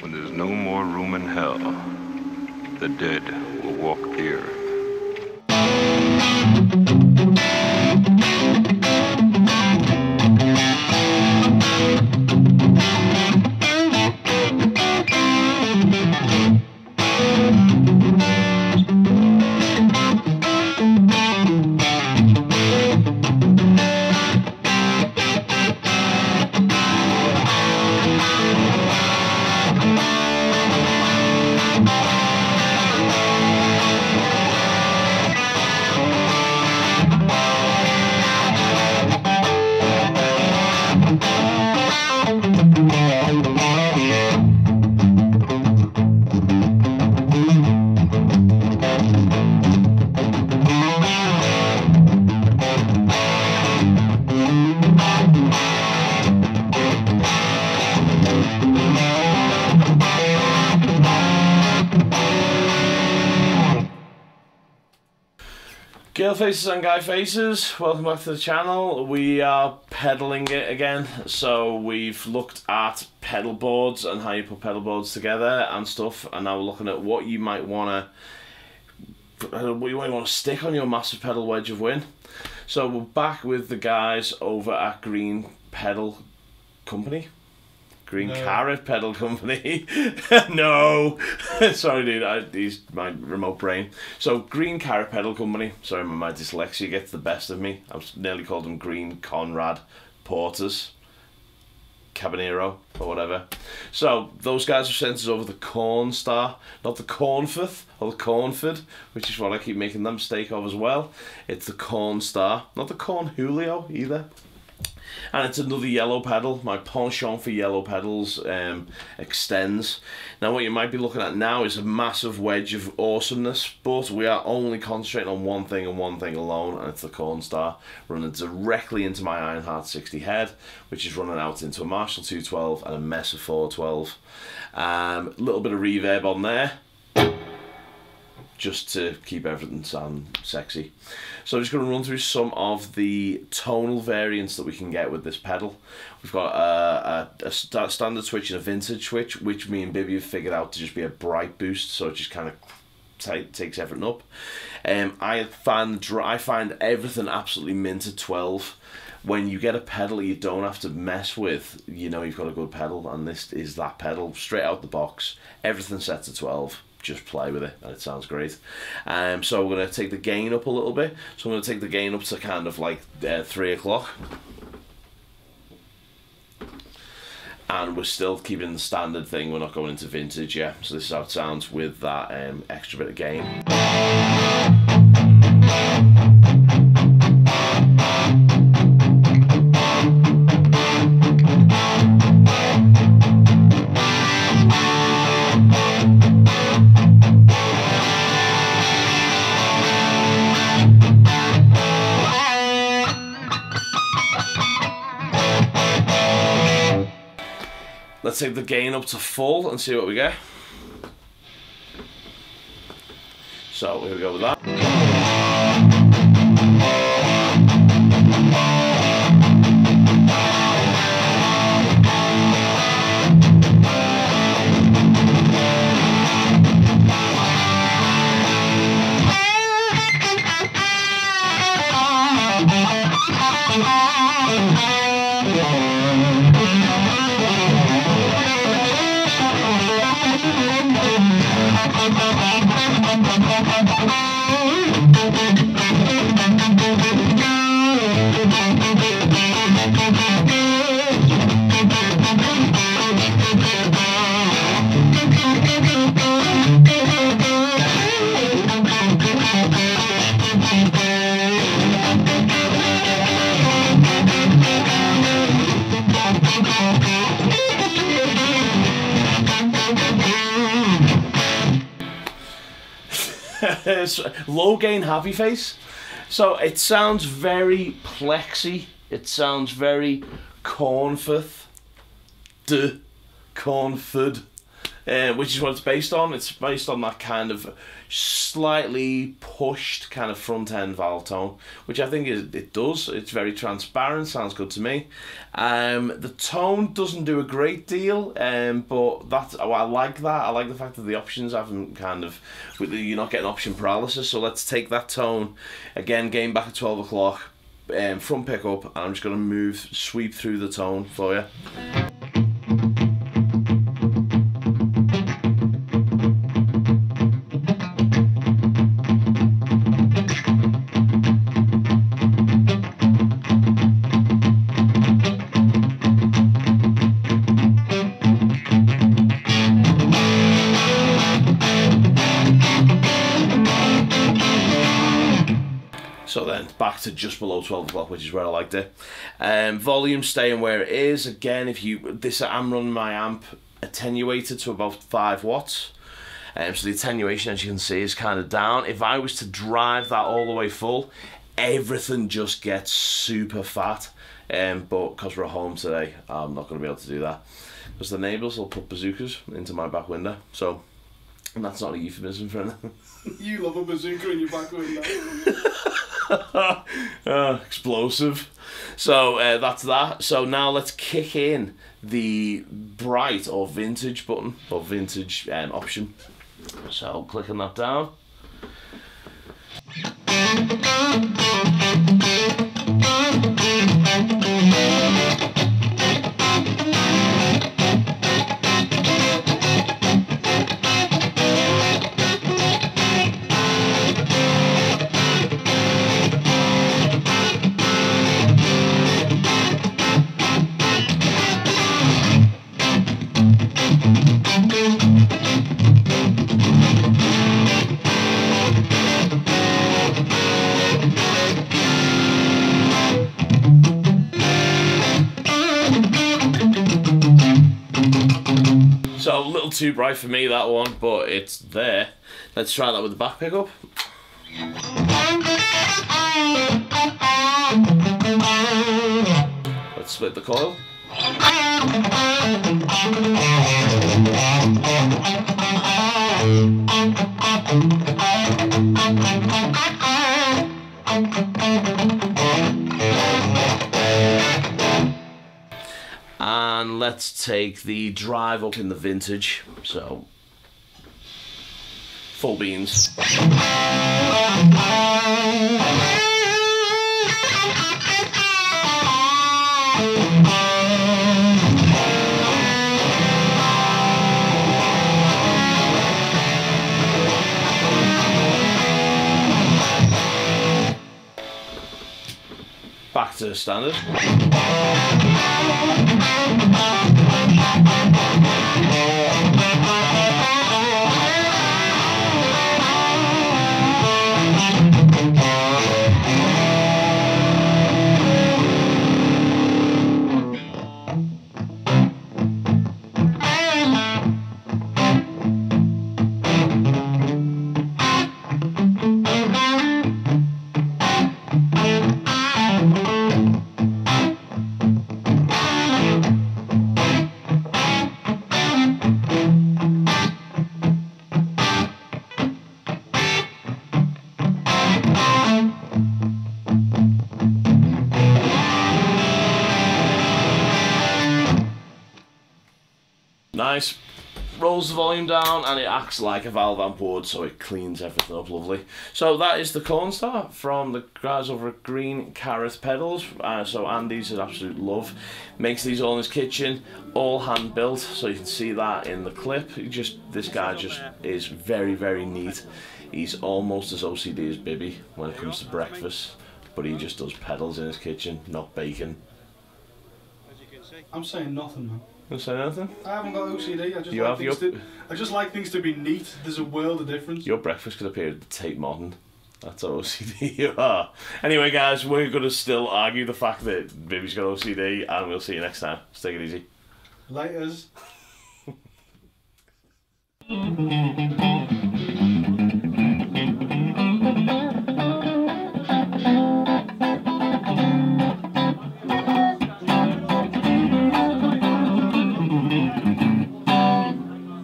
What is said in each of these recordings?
When there's no more room in hell, the dead will walk the earth. Girl faces and guy faces, welcome back to the channel. We are pedaling it again, so we've looked at pedal boards and how you put pedal boards together and stuff, and now we're looking at what you might want to stick on your massive pedal wedge of win. So we're back with the guys over at Green Pedal Company. Carrot Pedal Company. No, sorry dude, he's my remote brain. So Green Carrot Pedal Company. Sorry, my dyslexia gets the best of me. I was nearly called them Green Conrad Porters, Cabanero or whatever. So those guys have sent us over the Cornstar, not the Cornford or the Cornford, which is what I keep making that mistake of as well. It's the Cornstar, not the Corn Julio either. And it's another yellow pedal. My penchant for yellow pedals extends. Now what you might be looking at now is a massive wedge of awesomeness, but we are only concentrating on one thing and one thing alone, and it's the Cornstar running directly into my Ironheart 60 head, which is running out into a Marshall 212 and a Mesa 412. A little bit of reverb on there, just to keep everything sound sexy. So I'm just going to run through some of the tonal variants that we can get with this pedal. We've got a standard switch and a vintage switch, which me and Bibby have figured out to just be a bright boost, so it just kind of takes everything up. I find everything absolutely mint at 12. When you get a pedal you don't have to mess with, you know you've got a good pedal, and this is that pedal straight out the box. Everything set to 12. Just play with it and it sounds great. So we're going to take the gain up a little bit. So I'm going to take the gain up to kind of like 3 o'clock. And we're still keeping the standard thing, we're not going into vintage yet. So this is how it sounds with that extra bit of gain. Let's take the gain up to full and see what we get. So here we go with that. Low gain happy face. So it sounds very plexi, it sounds very Cornford, which is what it's based on. It's based on that kind of slightly pushed kind of front end valve tone, which I think it does. It's very transparent, sounds good to me. The tone doesn't do a great deal, but I like that. I like the fact that the options haven't kind of, you're not getting option paralysis. So let's take that tone again, game back at 12 o'clock, front pickup, and I'm just going to sweep through the tone for you. So then back to just below 12 o'clock, which is where I liked it. Volume staying where it is. Again, I'm running my amp attenuated to about 5 watts. So the attenuation, as you can see, is kind of down. If I was to drive that all the way full, everything just gets super fat. But because we're at home today, I'm not going to be able to do that. Because the neighbours will put bazookas into my back window. So, and that's not a euphemism for anything. You love a bazooka in your back window. Explosive. So that's that. So now let's kick in the bright or vintage button, or vintage option. So clicking that down. So a little too bright for me, that one, but it's there. Let's try that with the back pickup. Let's split the coil. And let's take the drive up in the vintage, so full beans. Back to standard. Nice. Rolls the volume down and it acts like a valve amp would, so it cleans everything up lovely. So that is the Cornstar from the guys over at Green Carrot Pedals. So Andy's an absolute love. Makes these all in his kitchen, all hand built, so you can see that in the clip. This guy just is very, very neat. He's almost as OCD as Bibby when it comes to breakfast, but he just does pedals in his kitchen, not bacon. I'm saying nothing, man. You say anything? I haven't got OCD. I just like things to be neat. There's a world of difference. Your breakfast could appear at the Tate Modern. That's how OCD you are. Anyway, guys, we're going to still argue the fact that Bibby's got OCD, and we'll see you next time. Let's take it easy. Laters.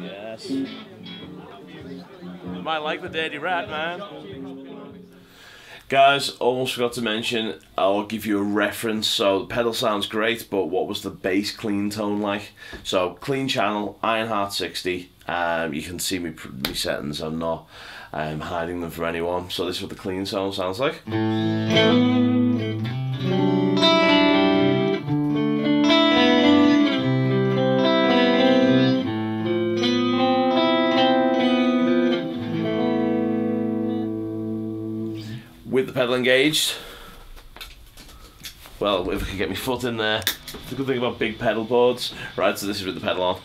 Yeah. Might like the Dirty Rat, man. Guys, almost forgot to mention, I'll give you a reference. So the pedal sounds great, but what was the bass clean tone like? So clean channel, Ironheart 60. You can see me settings, I'm not hiding them from anyone. So this is what the clean tone sounds like. With the pedal engaged, well, if I could get my foot in there. The good thing about big pedal boards, right? So this is with the pedal on.